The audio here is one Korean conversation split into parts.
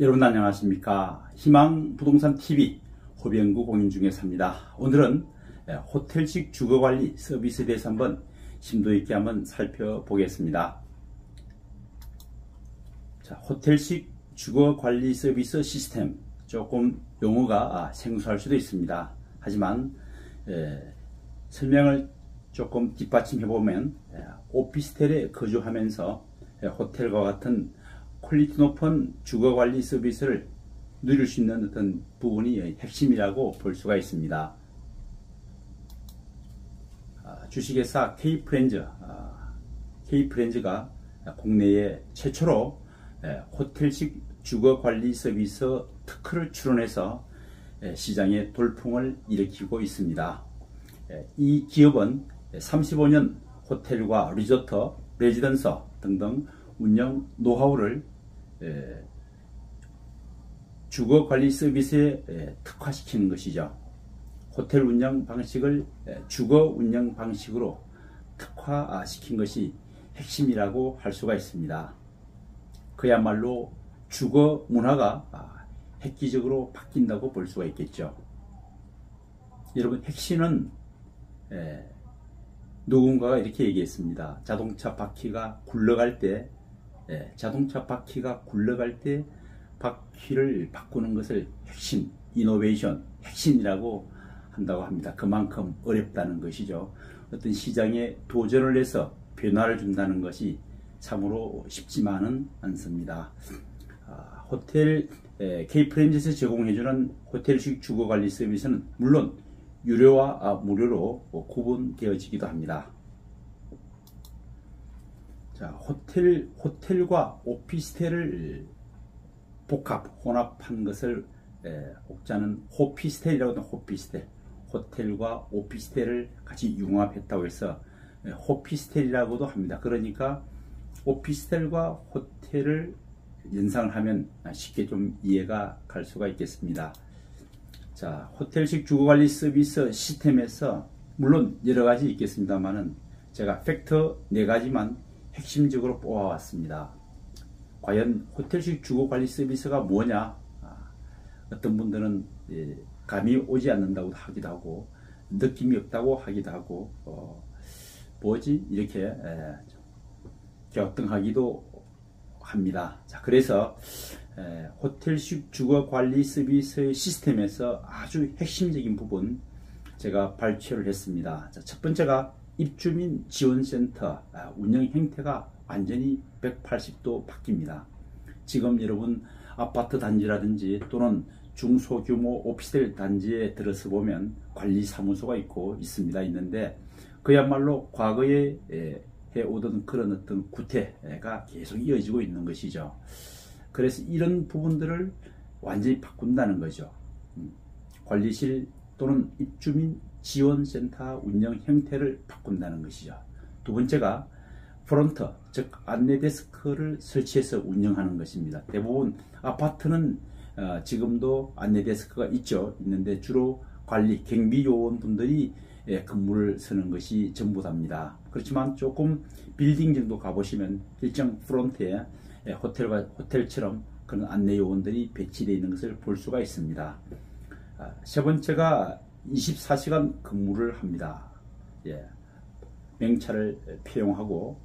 여러분 안녕하십니까. 희망부동산TV 호병구 공인중개사입니다. 오늘은 호텔식 주거관리 서비스에 대해서 한번 심도 있게 한번 살펴보겠습니다. 자, 호텔식 주거관리 서비스 시스템, 조금 용어가 생소할 수도 있습니다. 하지만 설명을 조금 뒷받침해 보면 오피스텔에 거주하면서 호텔과 같은 퀄리티 높은 주거관리 서비스를 누릴 수 있는 어떤 부분이 핵심이라고 볼 수가 있습니다. 주식회사 K프렌즈가 국내에 최초로 호텔식 주거관리 서비스 특허를 출원해서 시장에 돌풍을 일으키고 있습니다. 이 기업은 35년 호텔과 리조트, 레지던서 등등 운영 노하우를 주거관리 서비스에 특화시키는 것이죠. 호텔 운영 방식을 주거 운영 방식으로 특화시킨 것이 핵심이라고 할 수가 있습니다. 그야말로 주거 문화가 획기적으로 바뀐다고 볼 수가 있겠죠. 여러분, 핵심은 누군가가 이렇게 얘기했습니다. 자동차 바퀴가 굴러갈 때 바퀴를 바꾸는 것을 핵심, 이노베이션, 핵심이라고 한다고 합니다. 그만큼 어렵다는 것이죠. 어떤 시장에 도전을 해서 변화를 준다는 것이 참으로 쉽지만은 않습니다. 호텔 K프렌즈에서 제공해주는 호텔식 주거관리 서비스는 물론 유료와 무료로 구분되어지기도 합니다. 자, 호텔과 오피스텔을 혼합한 것을 옥자는 호피스텔이라고 하는 호피스텔, 호텔과 오피스텔을 같이 융합했다고 해서 호피스텔이라고도 합니다. 그러니까 오피스텔과 호텔을 연상을 하면 쉽게 좀 이해가 갈 수가 있겠습니다. 자, 호텔식 주거관리 서비스 시스템에서 물론 여러가지 있겠습니다만은 제가 팩터 4가지만 핵심적으로 뽑아왔습니다. 과연 호텔식 주거관리 서비스가 뭐냐? 어떤 분들은 감이 오지 않는다고 하기도 하고, 느낌이 없다고 하기도 하고, 뭐지? 이렇게 격등하기도 합니다. 자, 그래서 호텔식 주거관리 서비스 시스템에서 아주 핵심적인 부분 제가 발표를 했습니다. 자, 첫 번째가 입주민 지원센터 운영 형태가 완전히 180도 바뀝니다. 지금 여러분 아파트 단지라든지 또는 중소규모 오피스텔 단지에 들어서 보면 관리사무소가 있는데 그야말로 과거에 해오던 그런 어떤 구태가 계속 이어지고 있는 것이죠. 그래서 이런 부분들을 완전히 바꾼다는 거죠. 관리실 또는 입주민 지원센터 운영 형태를 바꾼다는 것이죠. 두 번째가 프론트, 즉 안내 데스크를 설치해서 운영하는 것입니다. 대부분 아파트는 지금도 안내 데스크가 있는데 주로 관리, 경비 요원분들이 근무를 서는 것이 전부답니다. 그렇지만 조금 빌딩 정도 가보시면 일정 프론트에 호텔처럼 그런 안내 요원들이 배치되어 있는 것을 볼 수가 있습니다. 세 번째가 24시간 근무를 합니다. 명찰을 표용하고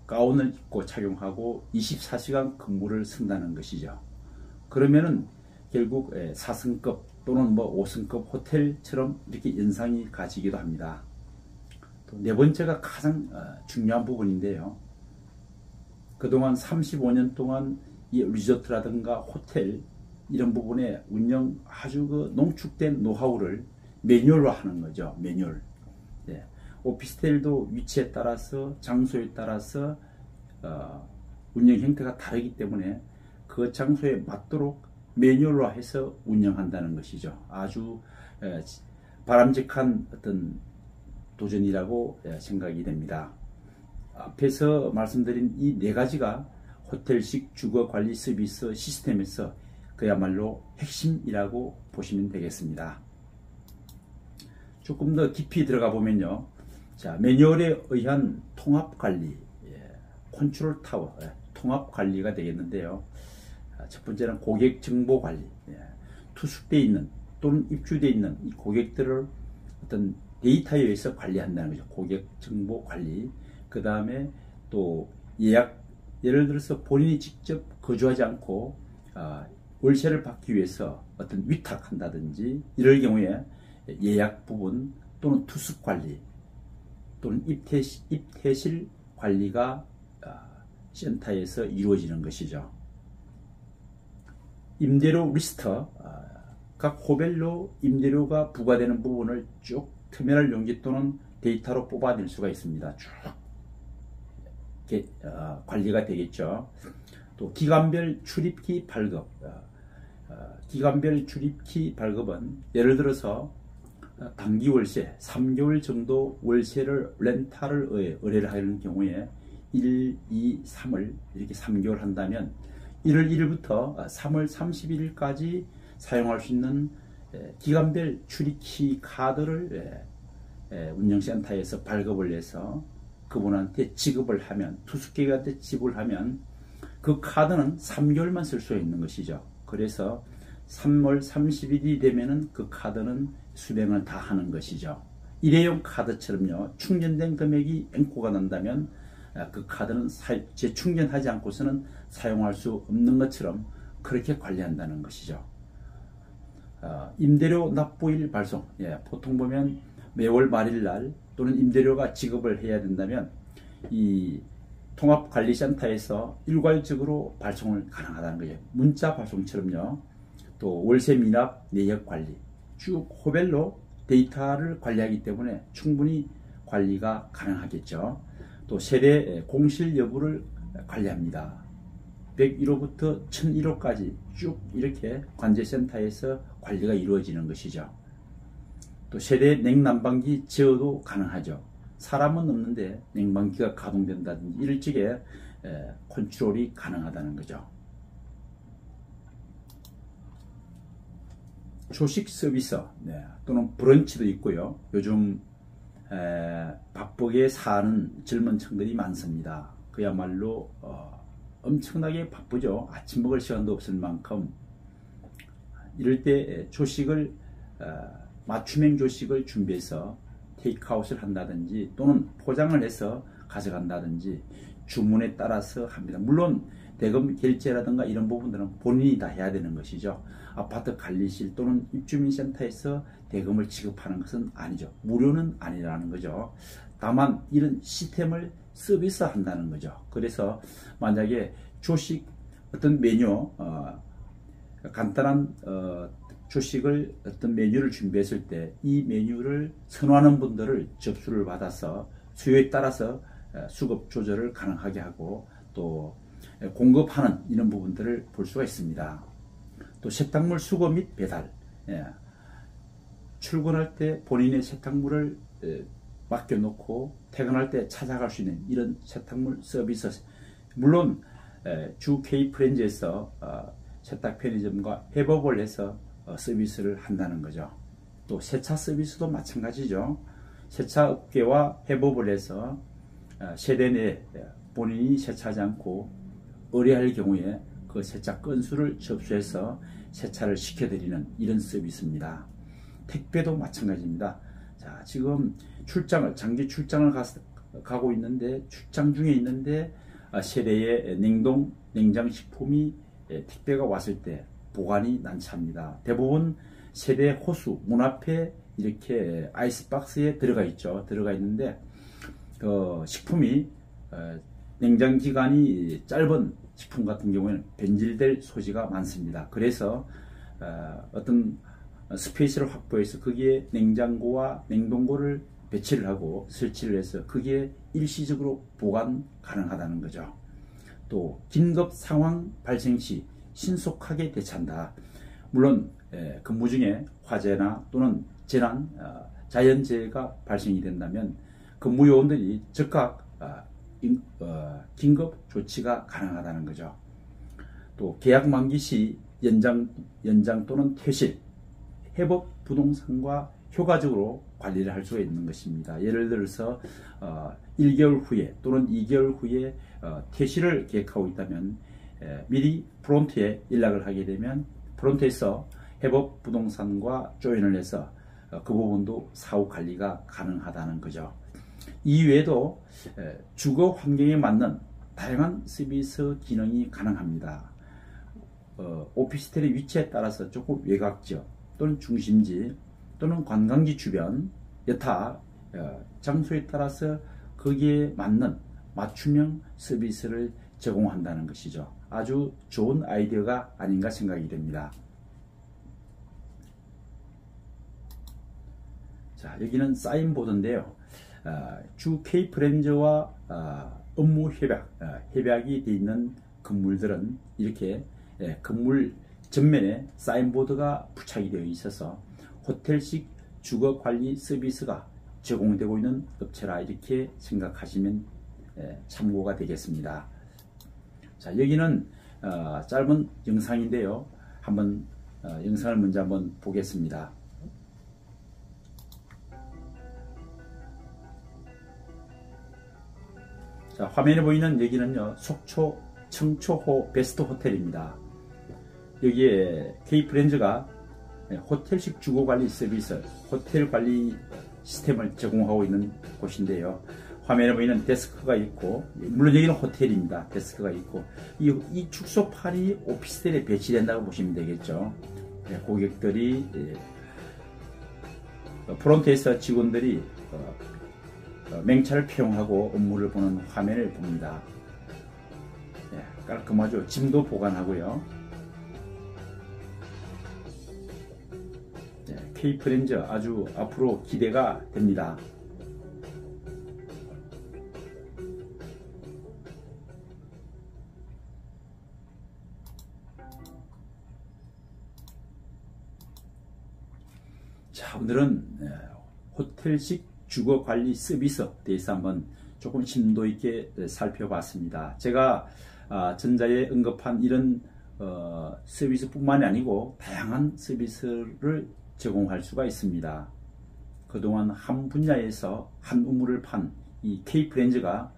가운을 입고 착용하고 24시간 근무를 쓴다는 것이죠. 그러면은 결국 4성급 또는 5성급 호텔처럼 이렇게 연상이 가지기도 합니다. 또 네 번째가 가장 중요한 부분인데요. 그동안 35년 동안 이 리조트라든가 호텔 이런 부분에 운영 아주 농축된 노하우를 매뉴얼로 하는 거죠. 매뉴얼. 오피스텔도 위치에 따라서 장소에 따라서 운영 형태가 다르기 때문에 그 장소에 맞도록 매뉴얼로 해서 운영한다는 것이죠. 아주 바람직한 어떤 도전이라고 생각이 됩니다. 앞에서 말씀드린 이 4가지가 호텔식 주거관리 서비스 시스템에서 그야말로 핵심이라고 보시면 되겠습니다. 조금 더 깊이 들어가 보면요. 자, 매뉴얼에 의한 통합관리, 컨트롤 타워, 통합관리가 되겠는데요. 첫 번째는 고객 정보 관리. 투숙되어 있는 또는 입주되어 있는 이 고객들을 어떤 데이터에 의해서 관리한다는 거죠. 고객 정보 관리. 그 다음에 또 예를 들어서 본인이 직접 거주하지 않고 월세를 받기 위해서 어떤 위탁한다든지 이럴 경우에 예약 부분 또는 투숙 관리 또는 입퇴실 관리가 센터에서 이루어지는 것이죠. 임대료 리스트, 각 호별로 임대료가 부과되는 부분을 쭉 터미널 용지 또는 데이터로 뽑아낼 수가 있습니다. 쭉 관리가 되겠죠. 또 기간별 출입기 발급. 기간별 출입기 발급은 예를 들어서 단기 월세 3개월 정도 월세를 렌탈을 의뢰를 하는 경우에 1, 2, 3을 이렇게 3개월 한다면 1월 1일부터 3월 31일까지 사용할 수 있는 기간별 출입기 카드를 운영센터에서 발급을 해서 그분한테 지급을 하면, 투숙객한테 지급을 하면 그 카드는 3개월만 쓸 수 있는 것이죠. 그래서 3월 30일이 되면은 그 카드는 수령을 다 하는 것이죠. 일회용 카드처럼요, 충전된 금액이 앵꼬가 난다면 그 카드는 재충전하지 않고서는 사용할 수 없는 것처럼 그렇게 관리한다는 것이죠. 임대료 납부일 발송. 보통 보면 매월 말일날 또는 임대료가 지급을 해야 된다면 이 통합관리센터에서 일괄적으로 발송을 가능하다는 거예요. 문자 발송처럼요. 또 월세 미납 내역 관리 쭉 호별로 데이터를 관리하기 때문에 충분히 관리가 가능하겠죠. 또 세대 공실 여부를 관리합니다. 101호부터 1001호까지 쭉 이렇게 관제센터에서 관리가 이루어지는 것이죠. 또 세대 냉난방기 제어도 가능하죠. 사람은 없는데 냉방기가 가동된다든지 이럴 적에 컨트롤이 가능하다는 거죠. 조식 서비스 또는 브런치도 있고요. 요즘 바쁘게 사는 젊은 층들이 많습니다. 그야말로 엄청나게 바쁘죠. 아침 먹을 시간도 없을 만큼. 이럴 때 조식을 맞춤형 조식을 준비해서 테이크아웃을 한다든지 또는 포장을 해서 가져간다든지 주문에 따라서 합니다. 물론 대금 결제라든가 이런 부분들은 본인이 다 해야 되는 것이죠. 아파트 관리실 또는 입주민센터에서 대금을 지급하는 것은 아니죠. 무료는 아니라는 거죠. 다만 이런 시스템을 서비스한다는 거죠. 그래서 만약에 조식 어떤 메뉴 간단한 조식을 어떤 메뉴를 준비했을 때 이 메뉴를 선호하는 분들을 접수를 받아서 수요에 따라서 수급 조절을 가능하게 하고 또 공급하는 이런 부분들을 볼 수가 있습니다. 또 세탁물 수거 및 배달. 출근할 때 본인의 세탁물을 맡겨놓고 퇴근할 때 찾아갈 수 있는 이런 세탁물 서비스. 물론 주 K프렌즈에서 세탁 편의점과 협업을 해서 서비스를 한다는 거죠. 또 세차 서비스도 마찬가지죠. 세차 업계와 협업을 해서 세대 내 본인이 세차하지 않고 의뢰할 경우에 그 세차 건수를 접수해서 세차를 시켜드리는 이런 서비스입니다. 택배도 마찬가지입니다. 자, 지금 장기 출장을 가고 있는데 출장 중에 있는데 세대의 냉장식품이 택배가 왔을 때 보관이 난처합니다. 대부분 세대 호수 문 앞에 이렇게 아이스박스에 들어가 있죠. 들어가 있는데 식품이 냉장 기간이 짧은 식품 같은 경우에는 변질될 소지가 많습니다. 그래서 어떤 스페이스를 확보해서 거기에 냉장고와 냉동고를 배치를 하고 설치를 해서 거기에 일시적으로 보관 가능하다는 거죠. 또 긴급 상황 발생 시 신속하게 대처한다. 물론 근무 중에 화재나 또는 재난, 자연재해가 발생이 된다면 근무 요원들이 즉각 긴급 조치가 가능하다는 거죠. 또 계약 만기 시 연장 또는 퇴실, 회복 부동산과 효과적으로 관리를 할 수가 있는 것입니다. 예를 들어서 1개월 후에 또는 2개월 후에 퇴실을 계획하고 있다면 미리 프론트에 연락을 하게 되면 프론트에서 해법 부동산과 조인을 해서 그 부분도 사후 관리가 가능하다는 거죠. 이외에도 주거 환경에 맞는 다양한 서비스 기능이 가능합니다. 오피스텔의 위치에 따라서 조금 외곽지역 또는 중심지 또는 관광지 주변 여타 장소에 따라서 거기에 맞는 맞춤형 서비스를 제공한다는 것이죠. 아주 좋은 아이디어가 아닌가 생각이 됩니다. 자, 여기는 사인보드인데요. 주 K프렌즈와 업무 협약이 되어 있는 건물들은 이렇게 건물 전면에 사인보드가 부착이 되어 있어서 호텔식 주거관리 서비스가 제공되고 있는 업체라 이렇게 생각하시면 참고가 되겠습니다. 자, 여기는 짧은 영상인데요. 한번 영상을 먼저 한번 보겠습니다. 자, 화면에 보이는 여기는요, 속초 청초호 베스트 호텔입니다. 여기에 K프렌즈가 호텔식 주거관리 서비스, 호텔 관리 시스템을 제공하고 있는 곳인데요. 화면에 보이는 데스크가 있고, 물론 여기는 호텔입니다. 데스크가 있고, 이 축소판이 오피스텔에 배치된다고 보시면 되겠죠. 고객들이 프론트에서 직원들이 맹차를 표용하고 업무를 보는 화면을 봅니다. 깔끔하죠. 짐도 보관하고요. K프렌즈 아주 앞으로 기대가 됩니다. 자, 오늘은 호텔식 주거관리 서비스에 대해서 한번 조금 심도 있게 살펴봤습니다. 제가 전자에 언급한 이런 서비스뿐만이 아니고 다양한 서비스를 제공할 수가 있습니다. 그동안 한 분야에서 한 우물을 판 이 K프렌즈가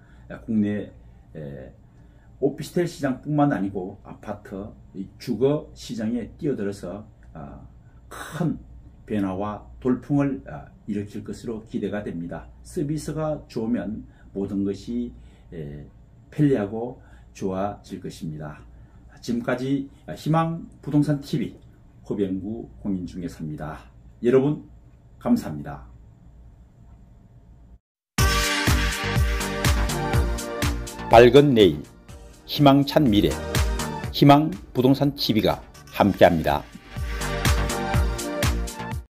국내 오피스텔 시장뿐만 아니고 아파트 주거 시장에 뛰어들어서 큰 변화와 돌풍을 일으킬 것으로 기대가 됩니다. 서비스가 좋으면 모든 것이 편리하고 좋아질 것입니다. 지금까지 희망부동산TV 허병구 홍인중에서입니다. 여러분 감사합니다. 밝은 내일, 희망찬 미래, 희망부동산TV가 함께합니다.